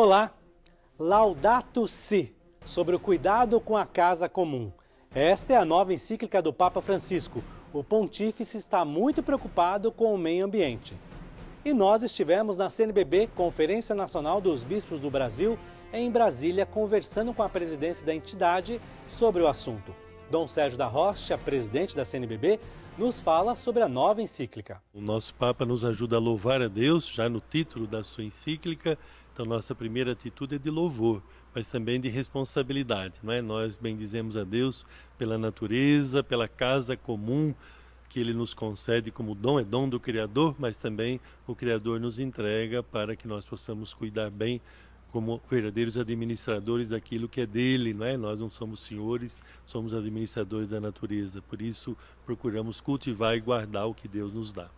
Olá! Laudato Si, sobre o cuidado com a casa comum. Esta é a nova encíclica do Papa Francisco. O pontífice está muito preocupado com o meio ambiente. E nós estivemos na CNBB, Conferência Nacional dos Bispos do Brasil, em Brasília, conversando com a presidência da entidade sobre o assunto. Dom Sérgio da Rocha, presidente da CNBB, nos fala sobre a nova encíclica. O nosso Papa nos ajuda a louvar a Deus, já no título da sua encíclica. Então, nossa primeira atitude é de louvor, mas também de responsabilidade, não é? Nós bendizemos a Deus pela natureza, pela casa comum que Ele nos concede como dom, é dom do Criador, mas também o Criador nos entrega para que nós possamos cuidar bem como verdadeiros administradores daquilo que é dele, não é? Nós não somos senhores, somos administradores da natureza, por isso procuramos cultivar e guardar o que Deus nos dá.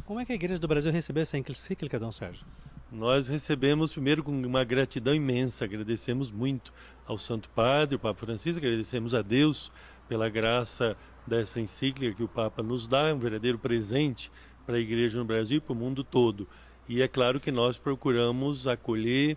Como é que a Igreja do Brasil recebeu essa encíclica, Dom Sérgio? Nós recebemos primeiro com uma gratidão imensa, agradecemos muito ao Santo Padre, o Papa Francisco, agradecemos a Deus pela graça dessa encíclica que o Papa nos dá, é um verdadeiro presente para a Igreja no Brasil e para o mundo todo. E é claro que nós procuramos acolher,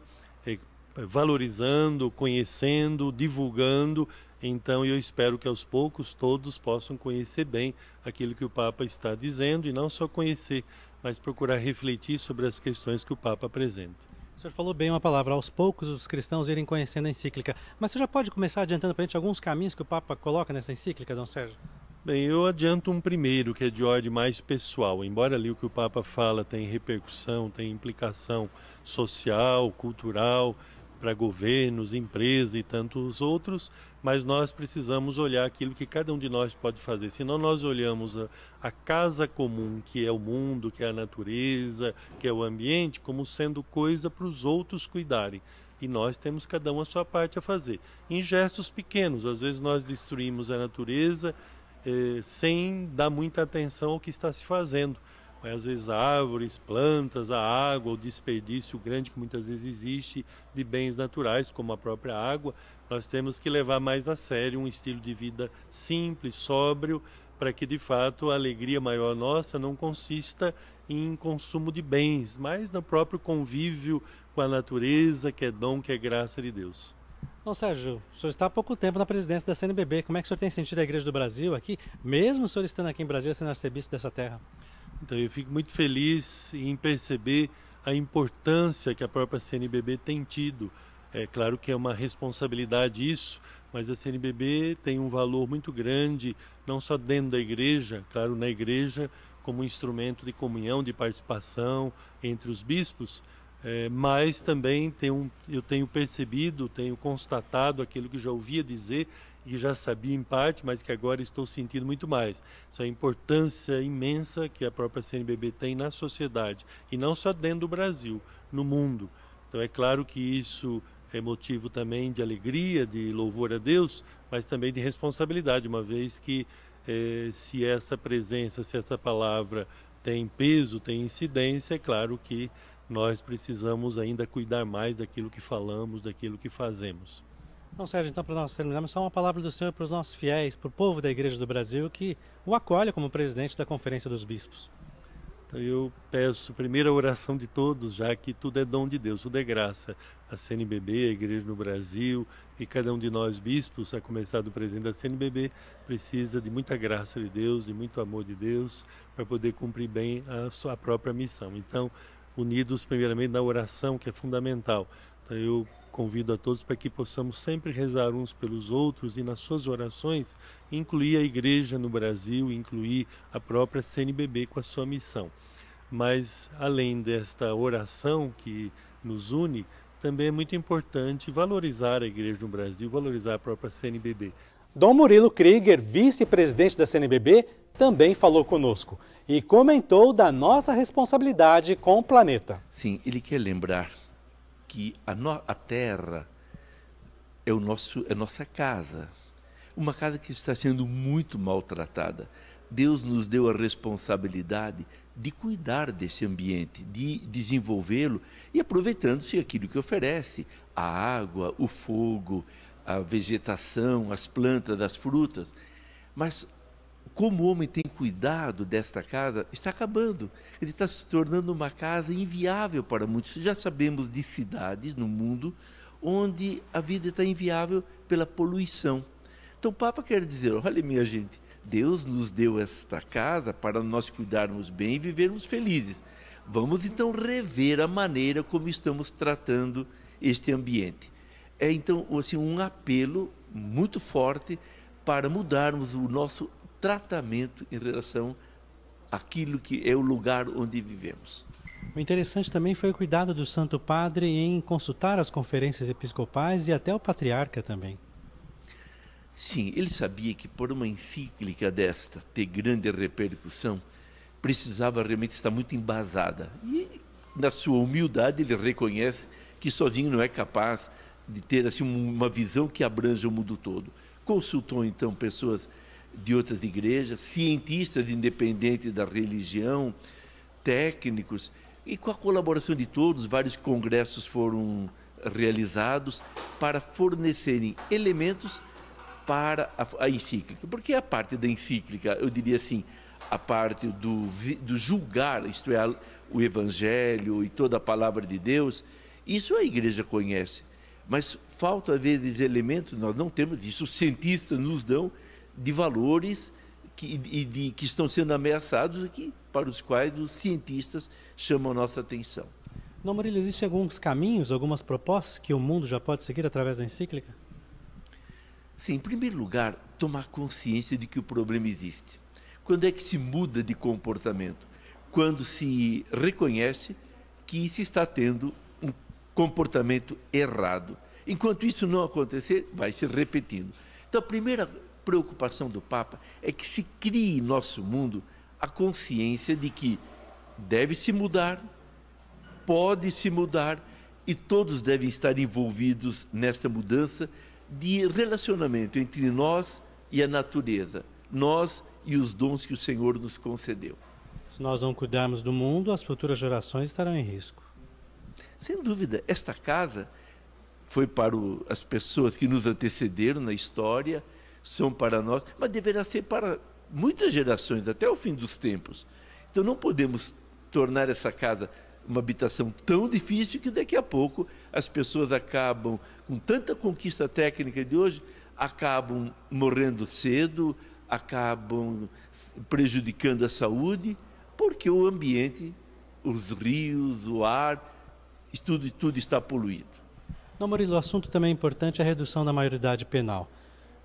valorizando, conhecendo, divulgando. Então eu espero que aos poucos todos possam conhecer bem aquilo que o Papa está dizendo e não só conhecer, mas procurar refletir sobre as questões que o Papa apresenta. O senhor falou bem uma palavra, aos poucos os cristãos irem conhecendo a encíclica. Mas você já pode começar adiantando para a gente alguns caminhos que o Papa coloca nessa encíclica, Dom Sérgio? Bem, eu adianto um primeiro, que é de ordem mais pessoal. Embora ali o que o Papa fala tem repercussão, tem implicação social, cultural, para governos, empresas e tantos outros, mas nós precisamos olhar aquilo que cada um de nós pode fazer. Senão nós olhamos a casa comum, que é o mundo, que é a natureza, que é o ambiente, como sendo coisa para os outros cuidarem. E nós temos cada um a sua parte a fazer. Em gestos pequenos, às vezes nós destruímos a natureza sem dar muita atenção ao que está se fazendo. Às vezes árvores, plantas, a água, o desperdício grande que muitas vezes existe de bens naturais, como a própria água. Nós temos que levar mais a sério um estilo de vida simples, sóbrio, para que de fato a alegria maior nossa não consista em consumo de bens, mas no próprio convívio com a natureza, que é dom, que é graça de Deus. Bom, Sérgio, o senhor está há pouco tempo na presidência da CNBB. Como é que o senhor tem sentido a Igreja do Brasil aqui, mesmo o senhor estando aqui em Brasília, sendo arcebispo dessa terra? Então eu fico muito feliz em perceber a importância que a própria CNBB tem tido. É claro que é uma responsabilidade isso, mas a CNBB tem um valor muito grande, não só dentro da igreja, claro, na igreja como instrumento de comunhão, de participação entre os bispos, mas também eu tenho percebido, tenho constatado aquilo que já ouvia dizer e que já sabia em parte, mas que agora estou sentindo muito mais. Essa importância imensa que a própria CNBB tem na sociedade, e não só dentro do Brasil, no mundo. Então é claro que isso é motivo também de alegria, de louvor a Deus, mas também de responsabilidade, uma vez que se essa presença, se essa palavra tem peso, tem incidência, é claro que nós precisamos ainda cuidar mais daquilo que falamos, daquilo que fazemos. Bom, Sérgio, então para nós terminarmos, só uma palavra do Senhor para os nossos fiéis, para o povo da Igreja do Brasil, que o acolhe como presidente da Conferência dos Bispos. Então eu peço primeiro a oração de todos, já que tudo é dom de Deus, tudo é graça. A CNBB, a Igreja no Brasil e cada um de nós bispos, a começar do presidente da CNBB, precisa de muita graça de Deus, de muito amor de Deus, para poder cumprir bem a sua própria missão. Então, unidos primeiramente na oração, que é fundamental. Então eu convido a todos para que possamos sempre rezar uns pelos outros e nas suas orações incluir a Igreja no Brasil, incluir a própria CNBB com a sua missão. Mas além desta oração que nos une, também é muito importante valorizar a Igreja no Brasil, valorizar a própria CNBB. Dom Murilo Krieger, vice-presidente da CNBB, também falou conosco e comentou da nossa responsabilidade com o planeta. Sim, ele quer lembrar que a Terra é a nossa casa, uma casa que está sendo muito maltratada. Deus nos deu a responsabilidade de cuidar desse ambiente, de desenvolvê-lo e aproveitando-se aquilo que oferece, a água, o fogo, a vegetação, as plantas, as frutas. Mas como o homem tem cuidado desta casa, está acabando. Ele está se tornando uma casa inviável para muitos. Já sabemos de cidades no mundo onde a vida está inviável pela poluição. Então o Papa quer dizer, olha minha gente, Deus nos deu esta casa para nós cuidarmos bem e vivermos felizes. Vamos então rever a maneira como estamos tratando este ambiente. É então assim, um apelo muito forte para mudarmos o nosso tratamento em relação àquilo que é o lugar onde vivemos. O interessante também foi o cuidado do Santo Padre em consultar as conferências episcopais e até o patriarca também. Sim, ele sabia que por uma encíclica desta ter grande repercussão, precisava realmente estar muito embasada. E, na sua humildade, ele reconhece que sozinho não é capaz de ter assim, uma visão que abranja o mundo todo. Consultou, então, pessoas de outras igrejas, cientistas independentes da religião, técnicos, e com a colaboração de todos, vários congressos foram realizados para fornecerem elementos para a encíclica. Porque a parte da encíclica, eu diria assim, a parte do julgar, isto é, o Evangelho e toda a palavra de Deus, isso a igreja conhece. Mas faltam, às vezes, elementos, nós não temos isso, os cientistas nos dão de valores que estão sendo ameaçados aqui, para os quais os cientistas chamam a nossa atenção. Não, Murilo, existem alguns caminhos, algumas propostas que o mundo já pode seguir através da encíclica? Sim, em primeiro lugar, tomar consciência de que o problema existe. Quando é que se muda de comportamento? Quando se reconhece que se está tendo um comportamento errado. Enquanto isso não acontecer, vai se repetindo. Então, a primeira preocupação do Papa é que se crie em nosso mundo a consciência de que deve se mudar, pode se mudar e todos devem estar envolvidos nessa mudança de relacionamento entre nós e a natureza, nós e os dons que o Senhor nos concedeu. Se nós não cuidarmos do mundo, as futuras gerações estarão em risco. Sem dúvida, esta casa foi para as pessoas que nos antecederam na história, são para nós, mas deverá ser para muitas gerações, até o fim dos tempos. Então não podemos tornar essa casa uma habitação tão difícil que daqui a pouco as pessoas acabam, com tanta conquista técnica de hoje, acabam morrendo cedo, acabam prejudicando a saúde, porque o ambiente, os rios, o ar, tudo está poluído. Não, Murilo, o assunto também importante é a redução da maioridade penal.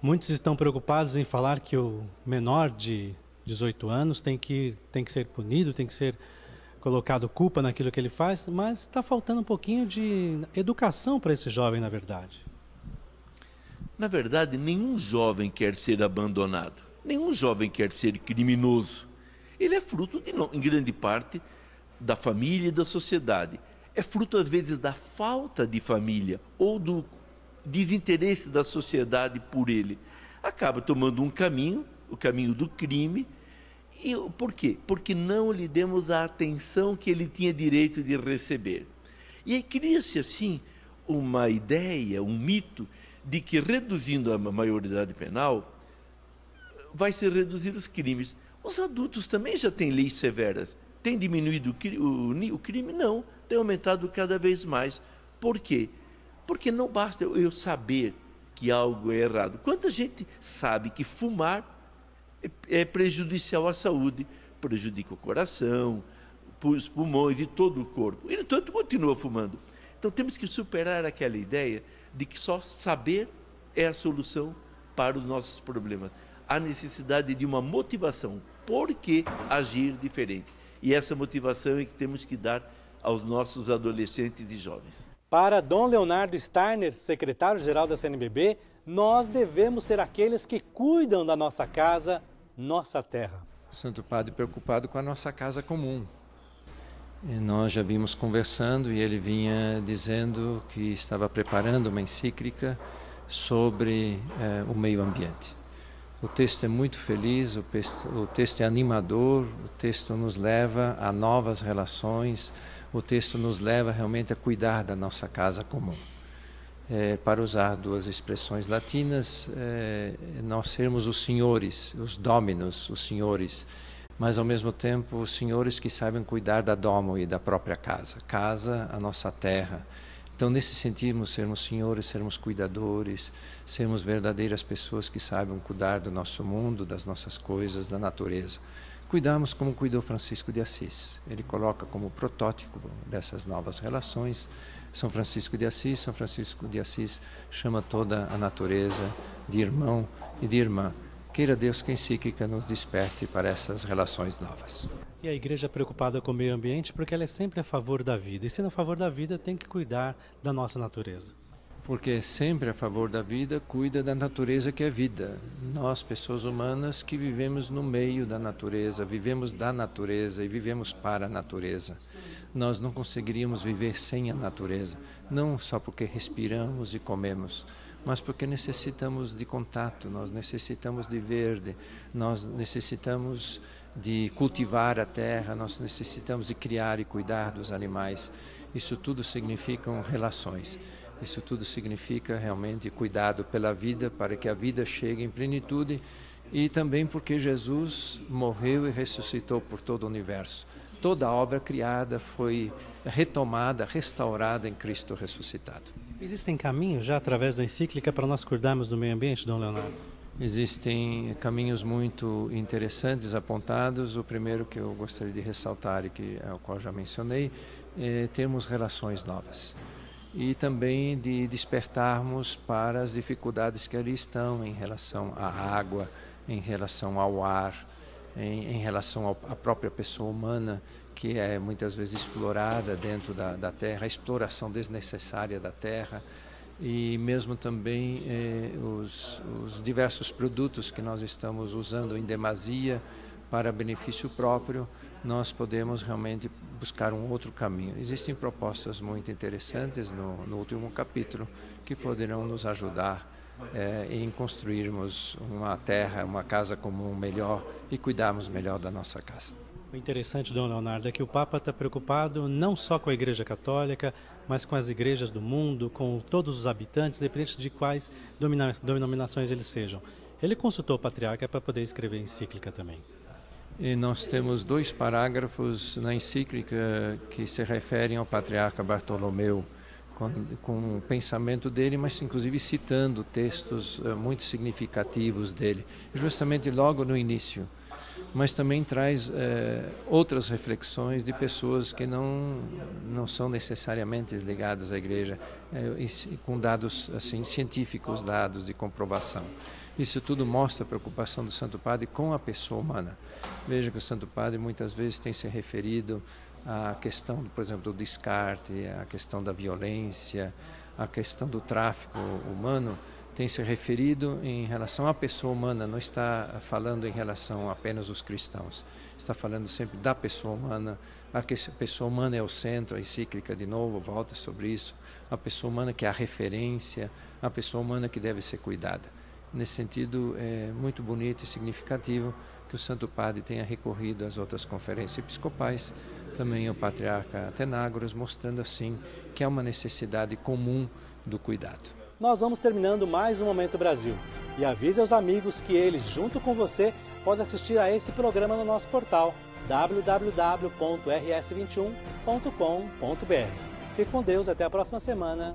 Muitos estão preocupados em falar que o menor de 18 anos tem que ser punido, tem que ser colocado culpa naquilo que ele faz, mas está faltando um pouquinho de educação para esse jovem, na verdade. Na verdade, nenhum jovem quer ser abandonado, nenhum jovem quer ser criminoso. Ele é fruto, em grande parte, da família e da sociedade. É fruto, às vezes, da falta de família ou do desinteresse da sociedade por ele. Acaba tomando um caminho, o caminho do crime. E por quê? Porque não lhe demos a atenção que ele tinha direito de receber. E aí cria-se, assim, uma ideia, um mito, de que reduzindo a maioridade penal, vai se reduzir os crimes. Os adultos também já têm leis severas. Tem diminuído o crime? Não, tem aumentado cada vez mais. Por quê? Porque não basta eu saber que algo é errado. Quanta gente sabe que fumar é prejudicial à saúde, prejudica o coração, os pulmões e todo o corpo. E, no entanto, continua fumando. Então, temos que superar aquela ideia de que só saber é a solução para os nossos problemas. Há necessidade de uma motivação. Por que agir diferente? E essa motivação é que temos que dar aos nossos adolescentes e jovens. Para Dom Leonardo Starner, secretário-geral da CNBB, nós devemos ser aqueles que cuidam da nossa casa, nossa terra. O Santo Padre preocupado com a nossa casa comum. E nós já vimos conversando e ele vinha dizendo que estava preparando uma encíclica sobre o meio ambiente. O texto é muito feliz, o texto é animador, o texto nos leva a novas relações, o texto nos leva realmente a cuidar da nossa casa comum. para usar duas expressões latinas, nós sermos os senhores, os dominus, os senhores, mas ao mesmo tempo os senhores que saibam cuidar da domo e da própria casa. Casa, a nossa terra. Então, nesse sentido, sermos senhores, sermos cuidadores, sermos verdadeiras pessoas que saibam cuidar do nosso mundo, das nossas coisas, da natureza. Cuidamos como cuidou Francisco de Assis. Ele coloca como protótipo dessas novas relações São Francisco de Assis. São Francisco de Assis chama toda a natureza de irmão e de irmã. Queira Deus que a encíclica nos desperte para essas relações novas. E a igreja é preocupada com o meio ambiente porque ela é sempre a favor da vida. E sendo a favor da vida, tem que cuidar da nossa natureza. Porque sempre a favor da vida, cuida da natureza que é vida. Nós, pessoas humanas, que vivemos no meio da natureza, vivemos da natureza e vivemos para a natureza. Nós não conseguiríamos viver sem a natureza, não só porque respiramos e comemos, mas porque necessitamos de contato, nós necessitamos de verde, nós necessitamos de cultivar a terra, nós necessitamos de criar e cuidar dos animais. Isso tudo significam relações. Isso tudo significa realmente cuidado pela vida, para que a vida chegue em plenitude, e também porque Jesus morreu e ressuscitou por todo o universo. Toda a obra criada foi retomada, restaurada em Cristo ressuscitado. Existem caminhos já através da encíclica para nós cuidarmos do meio ambiente, Dom Leonardo? Existem caminhos muito interessantes apontados. O primeiro que eu gostaria de ressaltar, e que é o qual já mencionei, é termos relações novas. E também de despertarmos para as dificuldades que ali estão em relação à água, em relação ao ar, em relação à própria pessoa humana, que é muitas vezes explorada dentro da terra, a exploração desnecessária da terra, e mesmo também os diversos produtos que nós estamos usando em demasia para benefício próprio. Nós podemos realmente buscar um outro caminho. Existem propostas muito interessantes no último capítulo que poderão nos ajudar em construirmos uma terra, uma casa comum melhor e cuidarmos melhor da nossa casa. O interessante, Dom Leonardo, é que o Papa está preocupado não só com a Igreja Católica, mas com as igrejas do mundo, com todos os habitantes, independente de quais denominações eles sejam. Ele consultou o Patriarca para poder escrever a encíclica também. E nós temos 2 parágrafos na encíclica que se referem ao Patriarca Bartolomeu, com o pensamento dele, mas inclusive citando textos muito significativos dele, justamente logo no início. Mas também traz outras reflexões de pessoas que não são necessariamente ligadas à igreja, com dados assim, científicos, dados de comprovação. Isso tudo mostra a preocupação do Santo Padre com a pessoa humana. Veja que o Santo Padre muitas vezes tem se referido à questão, por exemplo, do descarte, à questão da violência, à questão do tráfico humano, tem se referido em relação à pessoa humana, não está falando em relação apenas aos cristãos, está falando sempre da pessoa humana. A pessoa humana é o centro, a encíclica de novo volta sobre isso, a pessoa humana que é a referência, a pessoa humana que deve ser cuidada. Nesse sentido, é muito bonito e significativo que o Santo Padre tenha recorrido às outras conferências episcopais, também ao Patriarca Athenágoras, mostrando assim que há uma necessidade comum do cuidado. Nós vamos terminando mais um Momento Brasil. E avise aos amigos que eles, junto com você, podem assistir a esse programa no nosso portal www.rs21.com.br. Fique com Deus, até a próxima semana.